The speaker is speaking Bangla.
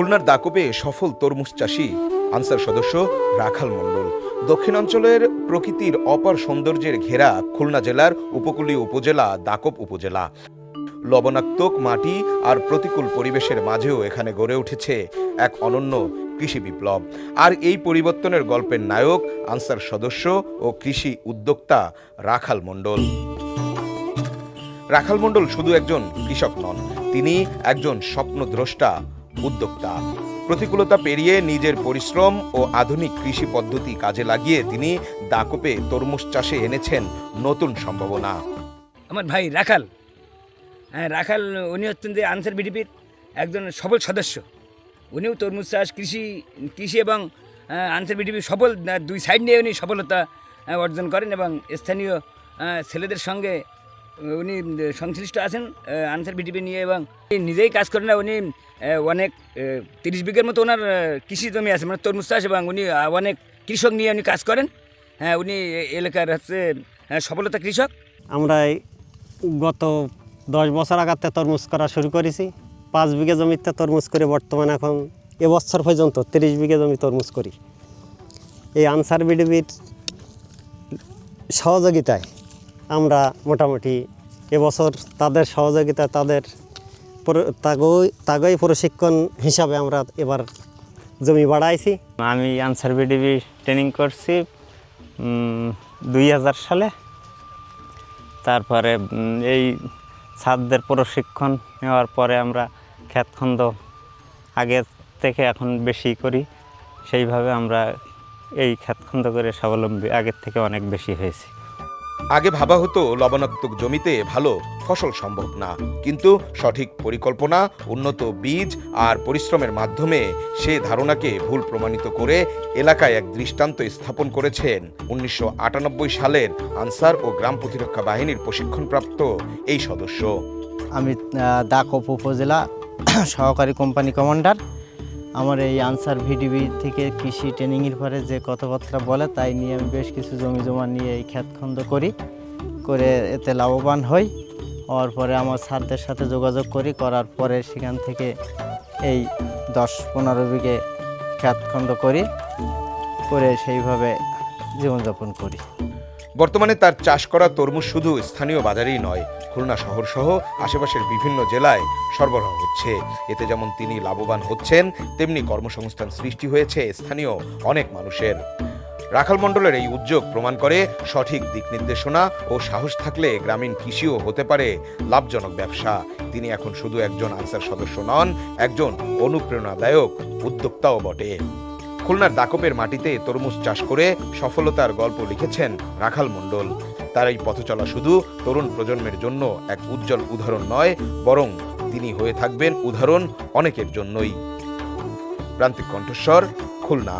খুলনার দাকপে সফল তরমুজ চাষী আনসার সদস্য রাখাল মণ্ডল। দক্ষিণাঞ্চলের প্রকৃতির অপার সৌন্দর্যের ঘেরা খুলনা জেলার উপকূলীয় উপজেলা দাকপ উপজেলা। লবণাক্ত মাটি আর প্রতিকূল পরিবেশের মাঝেও এখানে গড়ে উঠেছে এক অনন্য কৃষি বিপ্লব। আর এই পরিবর্তনের গল্পের নায়ক আনসার সদস্য ও কৃষি উদ্যোক্তা রাখাল মণ্ডল। রাখাল মণ্ডল শুধু একজন কৃষক নন, তিনি একজন স্বপ্নদ্রষ্টা উদ্যোক্তা। প্রতিকূলতা পেরিয়ে নিজের পরিশ্রম ও আধুনিক কৃষি পদ্ধতি কাজে লাগিয়ে তিনি দাকপে তরমুজ চাষে এনেছেন নতুন সম্ভাবনা। আমার ভাই রাখাল, রাখাল উনি হচ্ছেন যে আনসার বিডিপির একজন সফল সদস্য। উনিও তরমুজ চাষ, কৃষি এবং আনসার বিডিপির সফল দুই সাইড নিয়ে উনি সফলতা অর্জন করেন এবং স্থানীয় ছেলেদের সঙ্গে উনি সংশ্লিষ্ট আছেন আনসার বিডিপি নিয়ে এবং নিজেই কাজ করেন না। উনি অনেক 30 বিঘের মতো ওনার কৃষি জমি আছে, মানে তরমুজ চাষ, এবং উনি অনেক কৃষক নিয়ে উনি কাজ করেন। হ্যাঁ, উনি এলাকার হচ্ছে সফলতা কৃষক। আমরা গত 10 বছর আগাতে তরমুজ করা শুরু করেছি। 5 বিঘা জমিতে তরমুজ করে বর্তমানে এখন এবছর পর্যন্ত 30 বিঘা জমি তরমুজ করি। এই আনসার বিডিপির সহযোগিতায় আমরা মোটামুটি এবছর তাদের সহযোগিতায় তাগই প্রশিক্ষণ হিসাবে আমরা এবার জমি বাড়াইছি। আমি আনসার বিডিপি ট্রেনিং করছি 2000 সালে। তারপরে এই ছাত্রদের প্রশিক্ষণ নেওয়ার পরে আমরা ক্ষেতখন্দ আগের থেকে এখন বেশি করি। সেইভাবে আমরা এই ক্ষেতখন্দ করে স্বাবলম্বী আগের থেকে অনেক বেশি হয়েছি। আগে ভাবা হতো লবণাক্ত জমিতে ভালো ফসল সম্ভব না, কিন্তু সঠিক পরিকল্পনা, উন্নত বীজ আর পরিশ্রমের মাধ্যমে সে ধারণাকে ভুল প্রমাণিত করে এলাকায় এক দৃষ্টান্ত স্থাপন করেছেন 1998 সালের আনসার ও গ্রাম প্রতিরক্ষা বাহিনীর প্রশিক্ষণপ্রাপ্ত এই সদস্য। আমি দাকপ উপজেলা সহকারী কোম্পানি কমান্ডার। আমার এই আনসার ভিডিবি থেকে কৃষি ট্রেনিংয়ের পরে যে কথাবার্তা বলে তাই নিয়ে আমি বেশ কিছু জমি জমা নিয়ে এই ক্ষেতখন্দ করে এতে লাভবান হই। হওয়ার পরে আমার স্যারদের সাথে যোগাযোগ করার পরে সেখান থেকে এই 10-15 বিঘে ক্ষেতখন্দ করে সেইভাবে জীবনযাপন করি। বর্তমানে তার চাষ করা তরমুজ শুধু স্থানীয় বাজারেই নয়, খুলনা শহর সহ আশেপাশের বিভিন্ন জেলায় সরবরাহ হচ্ছে। এতে যেমন তিনি লাভবান হচ্ছেন, তেমনি কর্মসংস্থান সৃষ্টি হয়েছে স্থানীয় অনেক মানুষের। রাখাল মণ্ডলের এই উদ্যোগ প্রমাণ করে সঠিক দিক নির্দেশনা ও সাহস থাকলে গ্রামীণ কৃষিও হতে পারে লাভজনক ব্যবসা। তিনি এখন শুধু একজন আনসার সদস্য নন, একজন অনুপ্রেরণাদায়ক উদ্যোক্তাও বটে। খুলনার দাকপের মাটিতে তরমুজ চাষ করে সফলতার গল্প লিখেছেন রাখাল মণ্ডল। তার এই পথচলা শুধু তরুণ প্রজন্মের জন্য এক উজ্জ্বল উদাহরণ নয়, বরং তিনি হয়ে থাকবেন উদাহরণ অনেকের জন্যই। প্রান্তিক কণ্ঠস্বর, খুলনা।